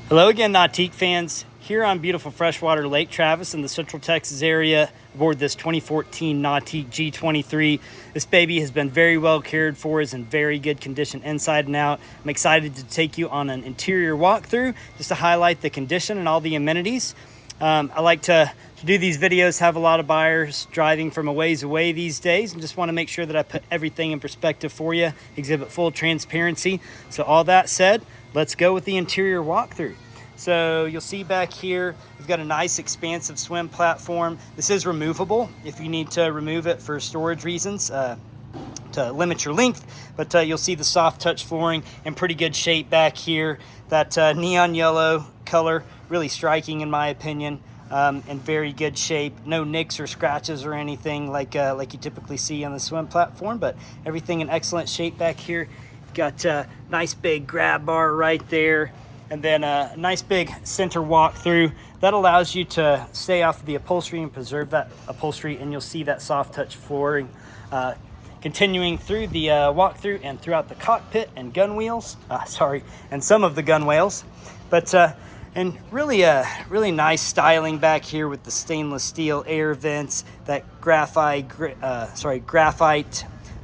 Hello again, Nautique fans. Here on beautiful freshwater Lake Travis in the Central Texas area aboard this 2014 Nautique G23. This baby has been very well cared for, is in very good condition inside and out. I'm excited to take you on an interior walkthrough just to highlight the condition and all the amenities. I like to do these videos, have a lot of buyers driving from a ways away these days, and just want to make sure that I put everything in perspective for you, exhibit full transparency. So all that said, let's go with the interior walkthrough. So you'll see back here, we've got a nice expansive swim platform. This is removable if you need to remove it for storage reasons, to limit your length, but you'll see the soft touch flooring in pretty good shape back here. That neon yellow color, really striking in my opinion, in very good shape. No nicks or scratches or anything like you typically see on the swim platform, but everything in excellent shape back here. Got a nice big grab bar right there, and then a nice big center walkthrough that allows you to stay off of the upholstery and preserve that upholstery, and you'll see that soft touch flooring continuing through the walkthrough and throughout the cockpit and gun wheels, and some of the gun wheels. But and really nice styling back here with the stainless steel air vents, that graphite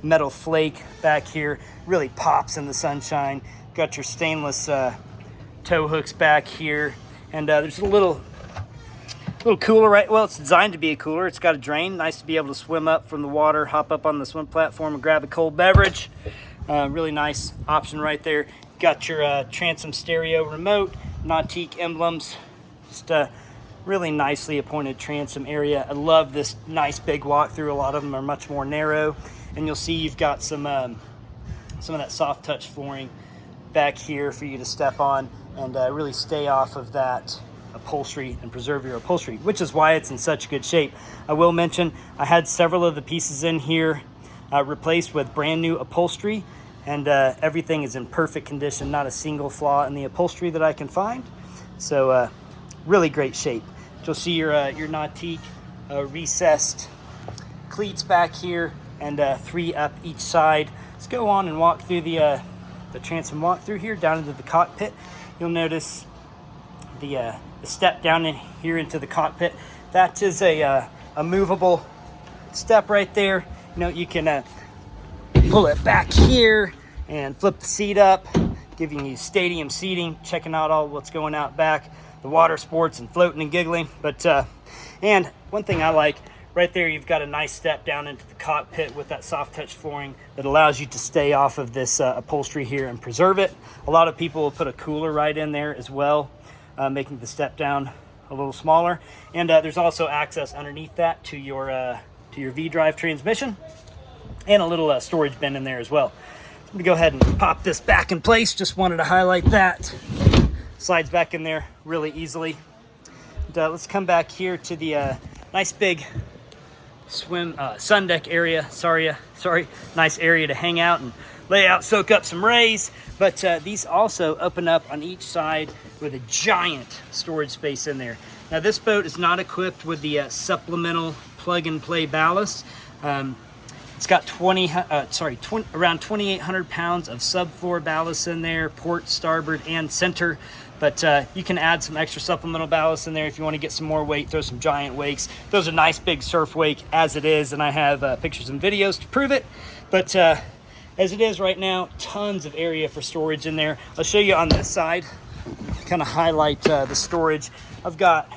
metal flake back here really pops in the sunshine. Got your stainless tow hooks back here, and there's a little cooler, right? Well, it's designed to be a cooler. It's got a drain. Nice to be able to swim up from the water, hop up on the swim platform and grab a cold beverage. Really nice option right there. Got your transom stereo remote, Nautique emblems, just a really nicely appointed transom area. I love this nice big walkthrough. A lot of them are much more narrow, and you'll see you've got some of that soft touch flooring back here for you to step on and really stay off of that upholstery and preserve your upholstery, which is why it's in such good shape. I will mention I had several of the pieces in here replaced with brand new upholstery, and everything is in perfect condition, not a single flaw in the upholstery that I can find. So really great shape. You'll see your Nautique recessed cleats back here, and 3 up each side. Let's go on and walk through the transom walkthrough here down into the cockpit. You'll notice the step down in here into the cockpit. That is a movable step right there. You know, you can pull it back here and flip the seat up, giving you stadium seating, checking out all what's going out back, the water sports and floating and giggling. But and one thing I like, right there you've got a nice step down into the cockpit with that soft touch flooring that allows you to stay off of this upholstery here and preserve it. A lot of people will put a cooler right in there as well, making the step down a little smaller. And there's also access underneath that to your V-drive transmission, and a little storage bin in there as well. I'm gonna go ahead and pop this back in place. Just wanted to highlight that. Slides back in there really easily. And, let's come back here to the nice big swim sun deck area. Sorry, nice area to hang out and lay out, soak up some rays. But these also open up on each side with a giant storage space in there. Now this boat is not equipped with the supplemental plug and play ballast. It's got around 2,800 pounds of subfloor ballast in there, port, starboard, and center. But you can add some extra supplemental ballast in there if you want to get some more weight, throw some giant wakes. Those are nice big surf wake as it is, and I have pictures and videos to prove it. But as it is right now, tons of area for storage in there. I'll show you on this side, kind of highlight the storage. I've got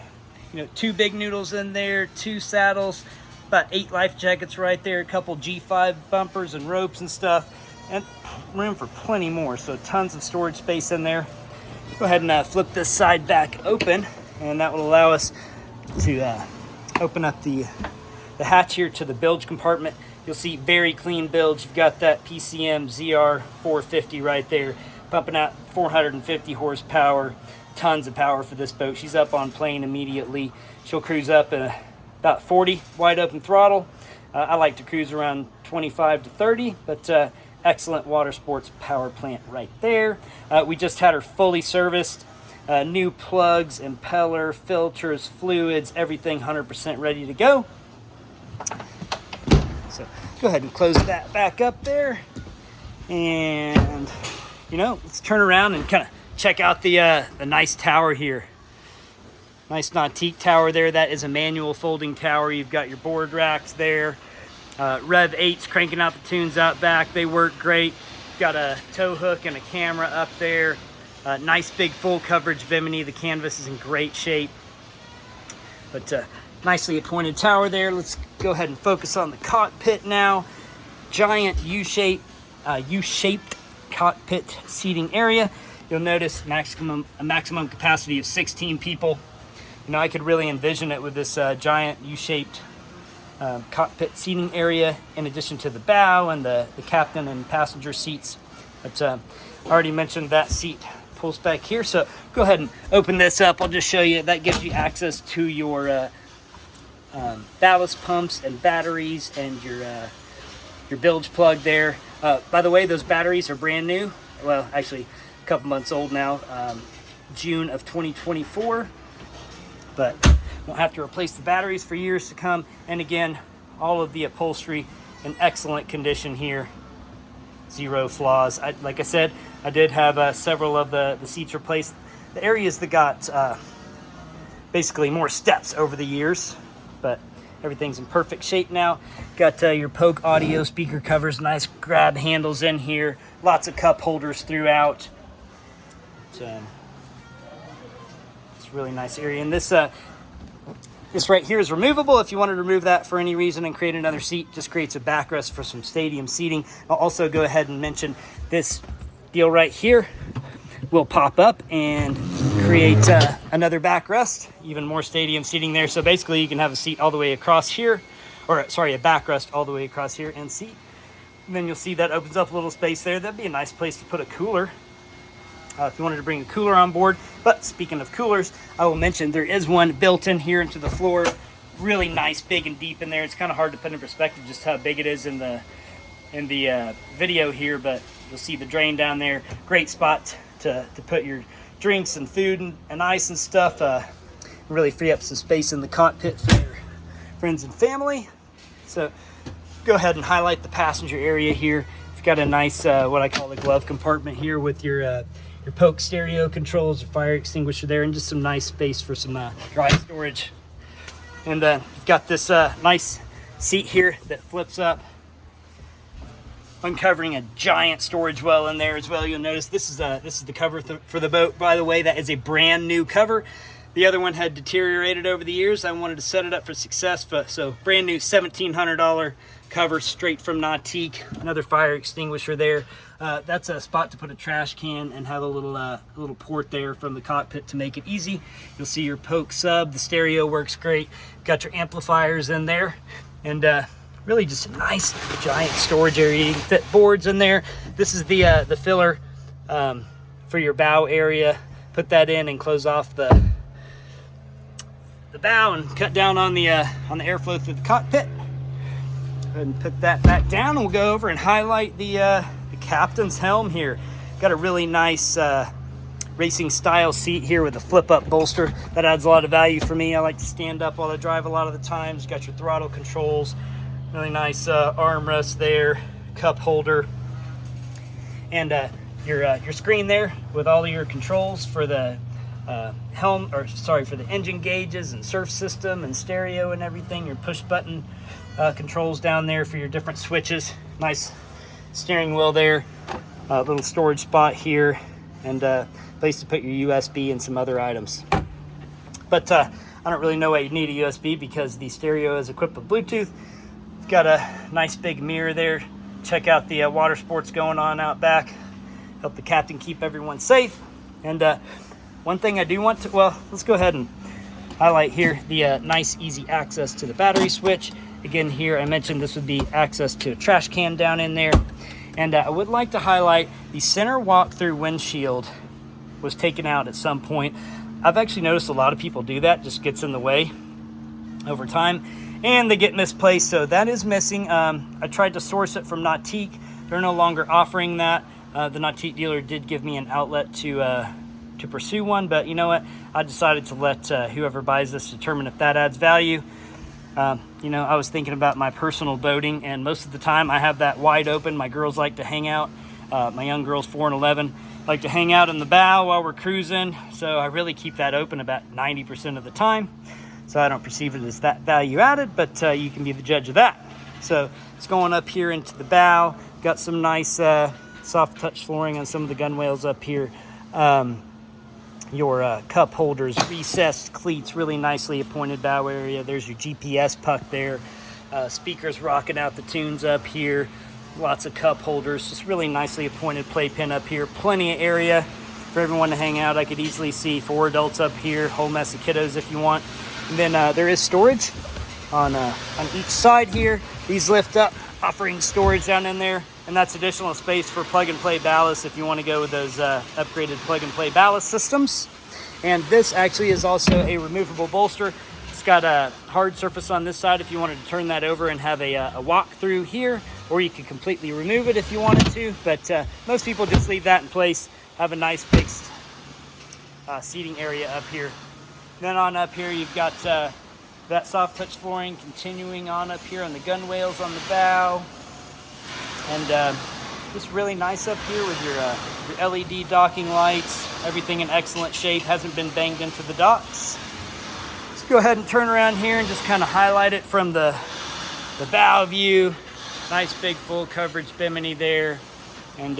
2 big noodles in there, 2 saddles, about 8 life jackets right there, a couple G5 bumpers and ropes and stuff, and room for plenty more. So tons of storage space in there. Go ahead and flip this side back open, and that will allow us to open up the hatch here to the bilge compartment. You'll see very clean bilge. You've got that PCM ZR 450 right there, pumping out 450 horsepower. Tons of power for this boat. She's up on plane immediately. She'll cruise up at about 40 wide open throttle. I like to cruise around 25 to 30, but excellent water sports power plant right there. We just had her fully serviced. New plugs, impeller, filters, fluids, everything 100% ready to go. So go ahead and close that back up there. And let's turn around and kind of check out the nice tower here. Nice Nautique tower there. That is a manual folding tower. You've got your board racks there. Rev 8's cranking out the tunes out back. They work great. Got a tow hook and a camera up there. Nice big full coverage bimini. The canvas is in great shape. But nicely appointed tower there. Let's go ahead and focus on the cockpit now. Giant U-shaped cockpit seating area. You'll notice a maximum capacity of 16 people. You know, I could really envision it with this giant U-shaped cockpit seating area, in addition to the bow and the captain and passenger seats. But I already mentioned that seat pulls back here, so go ahead and open this up. I'll just show you. That gives you access to your ballast pumps and batteries and your bilge plug there. By the way, those batteries are brand new. Well, actually a couple months old now, June of 2024, but won't have to replace the batteries for years to come. And again, all of the upholstery in excellent condition here. Zero flaws. Like I said, I did have several of the seats replaced. The areas that got basically more steps over the years, but everything's in perfect shape now. Got your Polk audio speaker covers, nice grab handles in here, lots of cup holders throughout. It's a really nice area. And this right here is removable. If you wanted to remove that for any reason and create another seat, just creates a backrest for some stadium seating. I'll also go ahead and mention this deal right here will pop up and create another backrest, even more stadium seating there. So basically you can have a seat all the way across here, or sorry, a backrest all the way across here and seat. And then you'll see that opens up a little space there. That'd be a nice place to put a cooler. If you wanted to bring a cooler on board. But speaking of coolers, I will mention there is one built in here into the floor. Really nice, big and deep in there. It's kind of hard to put in perspective just how big it is in the video here, but you'll see the drain down there. Great spot to put your drinks and food and ice and stuff. Really free up some space in the cockpit for your friends and family. So go ahead and highlight the passenger area here. You've got a nice what I call the glove compartment here with your Polk stereo controls, your fire extinguisher there, and just some nice space for some dry storage. And you've got this nice seat here that flips up, uncovering a giant storage well in there as well. You'll notice this is the cover for the boat. By the way, that is a brand new cover. The other one had deteriorated over the years. I wanted to set it up for success, so brand new $1,700 cover straight from Nautique. Another fire extinguisher there. That's a spot to put a trash can and have a little port there from the cockpit to make it easy. You'll see your Polk sub. The stereo works great. Got your amplifiers in there, and really just a nice giant storage area. You can fit boards in there. This is the filler for your bow area. Put that in and close off the bow and cut down on the airflow through the cockpit. Go ahead and put that back down, and we'll go over and highlight the captain's helm here. Got a really nice racing style seat here with a flip up bolster. That adds a lot of value for me. I like to stand up while I drive a lot of the times. Got your throttle controls, really nice armrest there, cup holder, and your screen there with all of your controls for the for the engine gauges and surf system and stereo and everything. Your push button controls down there for your different switches. Nice steering wheel there, little storage spot here, and place to put your USB and some other items. But I don't really know why you need a USB, because the stereo is equipped with Bluetooth. It's got a nice big mirror there. Check out the water sports going on out back. Help the captain keep everyone safe. And one thing I do want to, let's go ahead and highlight here the nice easy access to the battery switch. Again, here I mentioned this would be access to a trash can down in there. And I would like to highlight the center walk-through windshield was taken out at some point. I've actually noticed a lot of people do that, just gets in the way over time, and they get misplaced, so that is missing. I tried to source it from Nautique. They're no longer offering that. The Nautique dealer did give me an outlet to pursue one, but you know what? I decided to let whoever buys this determine if that adds value. You know, I was thinking about my personal boating, and most of the time I have that wide open. My girls like to hang out. My young girl's 4 and 11. like to hang out in the bow while we're cruising, so I really keep that open about 90% of the time. So I don't perceive it as that value added, but you can be the judge of that. So it's going up here into the bow. Got some nice soft touch flooring on some of the gunwales up here. Your cup holders, recessed cleats, really nicely appointed bow area. There's your GPS puck there. Speakers rocking out the tunes up here. Lots of cup holders, just really nicely appointed playpen up here. Plenty of area for everyone to hang out. I could easily see 4 adults up here, whole mess of kiddos if you want. And then there is storage on each side here. These lift up, offering storage down in there. And that's additional space for plug-and-play ballast if you want to go with those upgraded plug-and-play ballast systems. And this actually is also a removable bolster. It's got a hard surface on this side if you wanted to turn that over and have a walk through here, or you could completely remove it if you wanted to. But most people just leave that in place, have a nice fixed seating area up here. Then on up here, you've got that soft touch flooring continuing on up here on the gunwales on the bow. And just really nice up here with your LED docking lights. Everything in excellent shape, hasn't been banged into the docks. Let's go ahead and turn around here and just kind of highlight it from the bow view. Nice big full coverage bimini there, and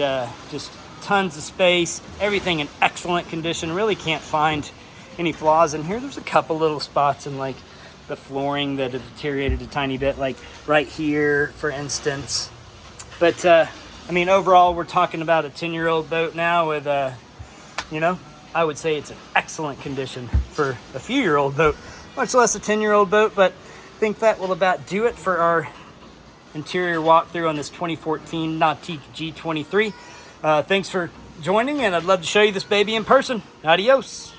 just tons of space. Everything in excellent condition. Really can't find any flaws in here. There's a couple little spots in like the flooring that have deteriorated a tiny bit, like right here, for instance. But I mean, overall, we're talking about a 10-year-old boat now with, you know, I would say it's in excellent condition for a few-year-old boat, much less a 10-year-old boat. But I think that will about do it for our interior walkthrough on this 2014 Nautique G23. Thanks for joining, and I'd love to show you this baby in person. Adios.